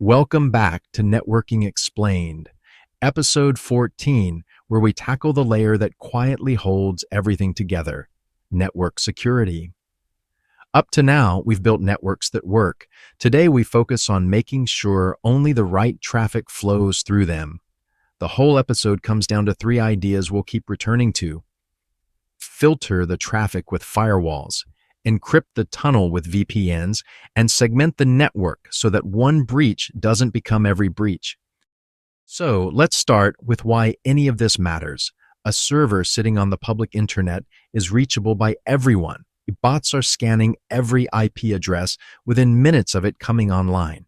Welcome back to Networking Explained, episode 14, where we tackle the layer that quietly holds everything together, network security. Up to now, we've built networks that work. Today, we focus on making sure only the right traffic flows through them. The whole episode comes down to three ideas we'll keep returning to. Filter the traffic with firewalls, encrypt the tunnel with VPNs, and segment the network so that one breach doesn't become every breach. So let's start with why any of this matters. A server sitting on the public internet is reachable by everyone. Bots are scanning every IP address within minutes of it coming online.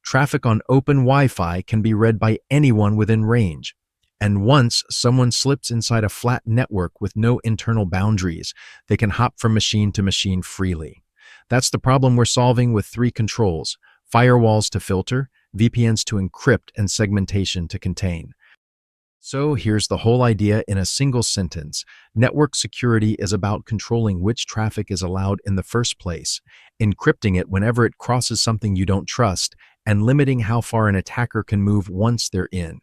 Traffic on open Wi-Fi can be read by anyone within range. And once someone slips inside a flat network with no internal boundaries, they can hop from machine to machine freely. That's the problem we're solving with three controls: firewalls to filter, VPNs to encrypt, and segmentation to contain. So here's the whole idea in a single sentence. Network security is about controlling which traffic is allowed in the first place, encrypting it whenever it crosses something you don't trust, and limiting how far an attacker can move once they're in.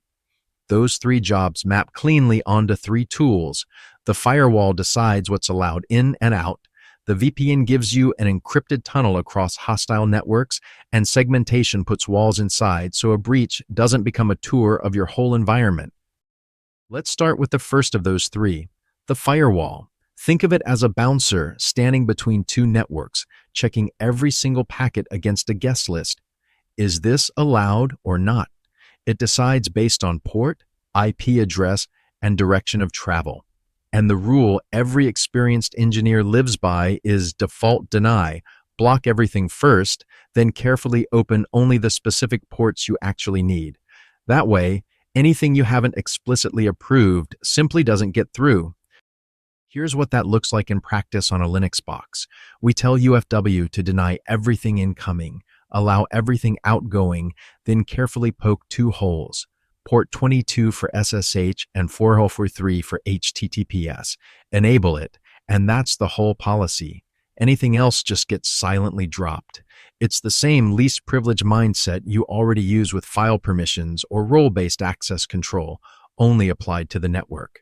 Those three jobs map cleanly onto three tools. The firewall decides what's allowed in and out. The VPN gives you an encrypted tunnel across hostile networks, and segmentation puts walls inside so a breach doesn't become a tour of your whole environment. Let's start with the first of those three, the firewall. Think of it as a bouncer standing between two networks, checking every single packet against a guest list. Is this allowed or not? It decides based on port, IP address, and direction of travel. And the rule every experienced engineer lives by is default deny, block everything first, then carefully open only the specific ports you actually need. That way, anything you haven't explicitly approved simply doesn't get through. Here's what that looks like in practice on a Linux box. We tell UFW to deny everything incoming, allow everything outgoing, then carefully poke two holes, port 22 for SSH and 4043 for HTTPS. Enable it, and that's the whole policy. Anything else just gets silently dropped. It's the same least privilege mindset you already use with file permissions or role-based access control, only applied to the network.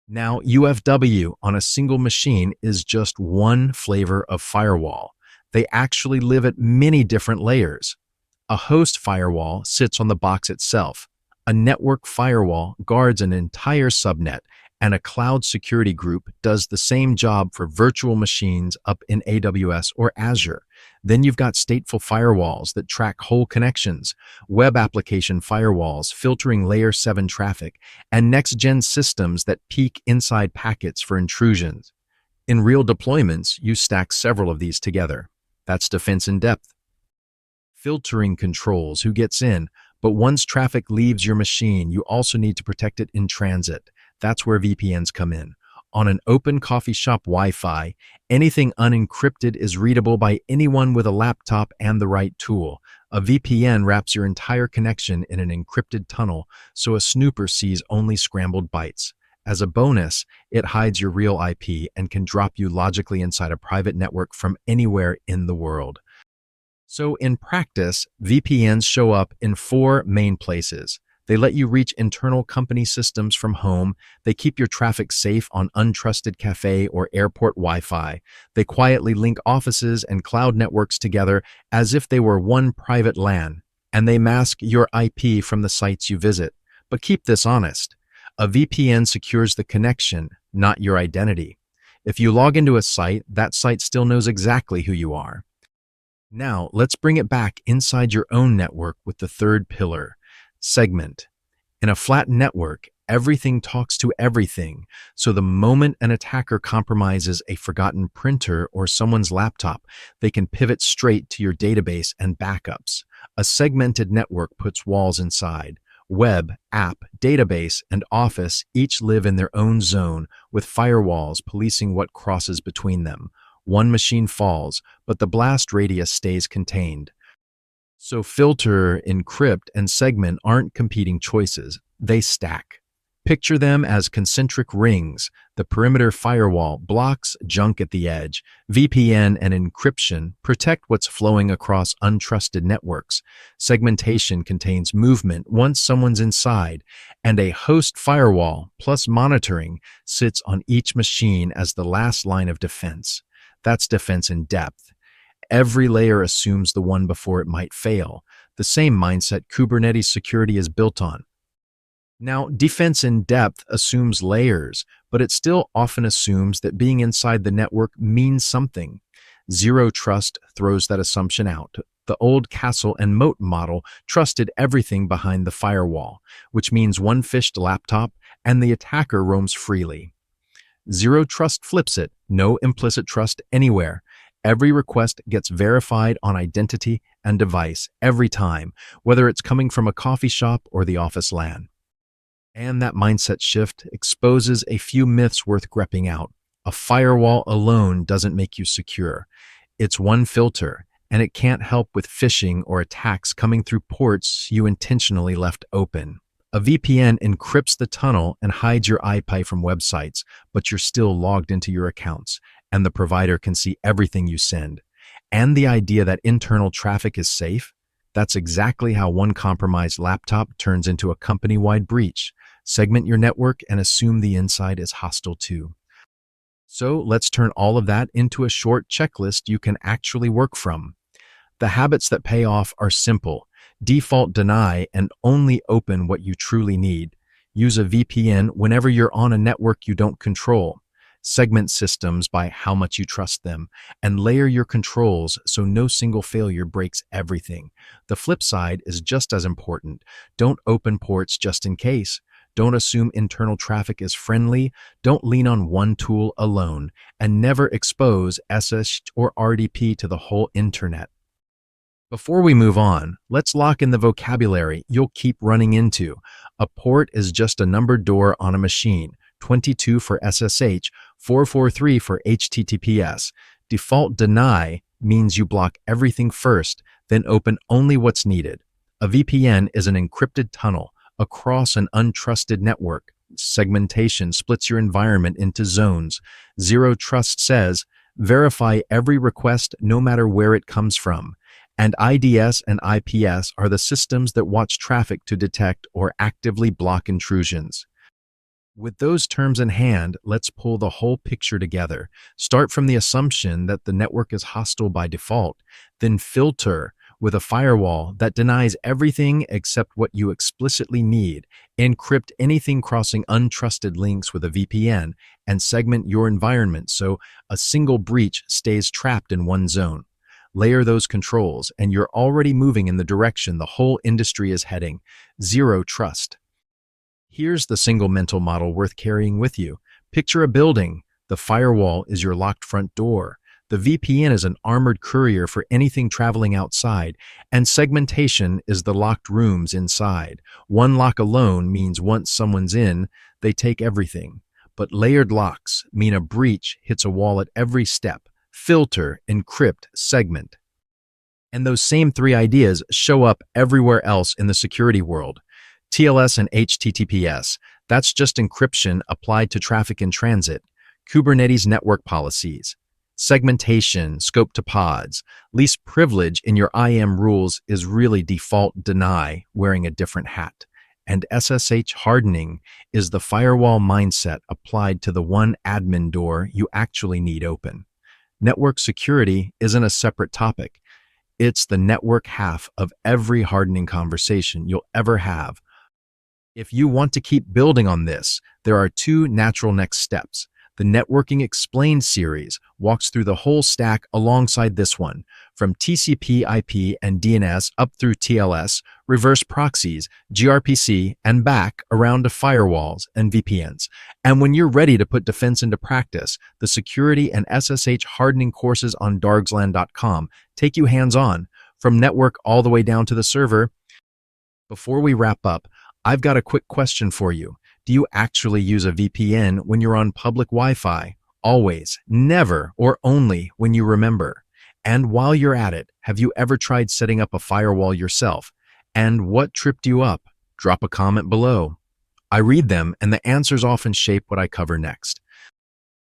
Now, UFW on a single machine is just one flavor of firewall. They actually live at many different layers. A host firewall sits on the box itself. A network firewall guards an entire subnet, and a cloud security group does the same job for virtual machines up in AWS or Azure. Then you've got stateful firewalls that track whole connections, web application firewalls filtering layer 7 traffic, and next-gen systems that peek inside packets for intrusions. In real deployments, you stack several of these together. That's defense in depth. Filtering controls who gets in, but once traffic leaves your machine, you also need to protect it in transit. That's where VPNs come in. On an open coffee shop Wi-Fi, anything unencrypted is readable by anyone with a laptop and the right tool. A VPN wraps your entire connection in an encrypted tunnel, so a snooper sees only scrambled bytes. As a bonus, it hides your real IP and can drop you logically inside a private network from anywhere in the world. So in practice, VPNs show up in four main places. They let you reach internal company systems from home. They keep your traffic safe on untrusted cafe or airport Wi-Fi. They quietly link offices and cloud networks together as if they were one private LAN. And they mask your IP from the sites you visit. But keep this honest. A VPN secures the connection, not your identity. If you log into a site, that site still knows exactly who you are. Now, let's bring it back inside your own network with the third pillar, segment. In a flat network, everything talks to everything, so the moment an attacker compromises a forgotten printer or someone's laptop, they can pivot straight to your database and backups. A segmented network puts walls inside. Web, app, database, and office each live in their own zone, with firewalls policing what crosses between them. One machine falls, but the blast radius stays contained. So filter, encrypt, and segment aren't competing choices. They stack. Picture them as concentric rings. The perimeter firewall blocks junk at the edge. VPN and encryption protect what's flowing across untrusted networks. Segmentation contains movement once someone's inside, and a host firewall plus monitoring sits on each machine as the last line of defense. That's defense in depth. Every layer assumes the one before it might fail. The same mindset Kubernetes security is built on. Now, defense in depth assumes layers, but it still often assumes that being inside the network means something. Zero trust throws that assumption out. The old castle and moat model trusted everything behind the firewall, which means one phished laptop and the attacker roams freely. Zero trust flips it, no implicit trust anywhere. Every request gets verified on identity and device every time, whether it's coming from a coffee shop or the office LAN. And that mindset shift exposes a few myths worth grepping out. A firewall alone doesn't make you secure. It's one filter, and it can't help with phishing or attacks coming through ports you intentionally left open. A VPN encrypts the tunnel and hides your IP from websites, but you're still logged into your accounts, and the provider can see everything you send. And the idea that internal traffic is safe? That's exactly how one compromised laptop turns into a company-wide breach. Segment your network and assume the inside is hostile too. So let's turn all of that into a short checklist you can actually work from. The habits that pay off are simple. Default deny and only open what you truly need. Use a VPN whenever you're on a network you don't control. Segment systems by how much you trust them, and layer your controls so no single failure breaks everything. The flip side is just as important. Don't open ports just in case. Don't assume internal traffic is friendly. Don't lean on one tool alone, and never expose SSH or RDP to the whole internet. Before we move on, let's lock in the vocabulary you'll keep running into. A port is just a numbered door on a machine. 22 for SSH, 443 for HTTPS. Default deny means you block everything first, then open only what's needed. A VPN is an encrypted tunnel across an untrusted network. Segmentation splits your environment into zones. Zero trust says, verify every request no matter where it comes from. And IDS and IPS are the systems that watch traffic to detect or actively block intrusions. With those terms in hand, let's pull the whole picture together. Start from the assumption that the network is hostile by default, then filter with a firewall that denies everything except what you explicitly need. Encrypt anything crossing untrusted links with a VPN, and segment your environment so a single breach stays trapped in one zone. Layer those controls, and you're already moving in the direction the whole industry is heading. Zero trust. Here's the single mental model worth carrying with you. Picture a building. The firewall is your locked front door. The VPN is an armored courier for anything traveling outside, and segmentation is the locked rooms inside. One lock alone means once someone's in, they take everything. But layered locks mean a breach hits a wall at every step. Filter, encrypt, segment. And those same three ideas show up everywhere else in the security world. TLS and HTTPS, that's just encryption applied to traffic in transit. Kubernetes network policies. Segmentation, scope to pods. Least privilege in your IAM rules is really default deny, wearing a different hat. And SSH hardening is the firewall mindset applied to the one admin door you actually need open. Network security isn't a separate topic. It's the network half of every hardening conversation you'll ever have. If you want to keep building on this, there are two natural next steps. The Networking Explained series walks through the whole stack alongside this one, from TCP, IP, and DNS up through TLS, reverse proxies, gRPC, and back around to firewalls and VPNs. And when you're ready to put defense into practice, the security and SSH hardening courses on Dargslan.com take you hands-on, from network all the way down to the server. Before we wrap up, I've got a quick question for you. Do you actually use a VPN when you're on public Wi-Fi? Always, never, or only when you remember. And while you're at it, have you ever tried setting up a firewall yourself? And what tripped you up? Drop a comment below. I read them, and the answers often shape what I cover next.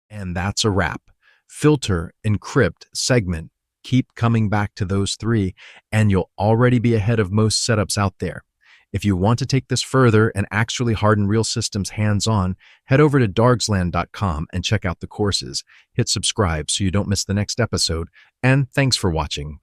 And that's a wrap. Filter, encrypt, segment. Keep coming back to those three, and you'll already be ahead of most setups out there. If you want to take this further and actually harden real systems hands-on, head over to dargslan.com and check out the courses. Hit subscribe so you don't miss the next episode, and thanks for watching.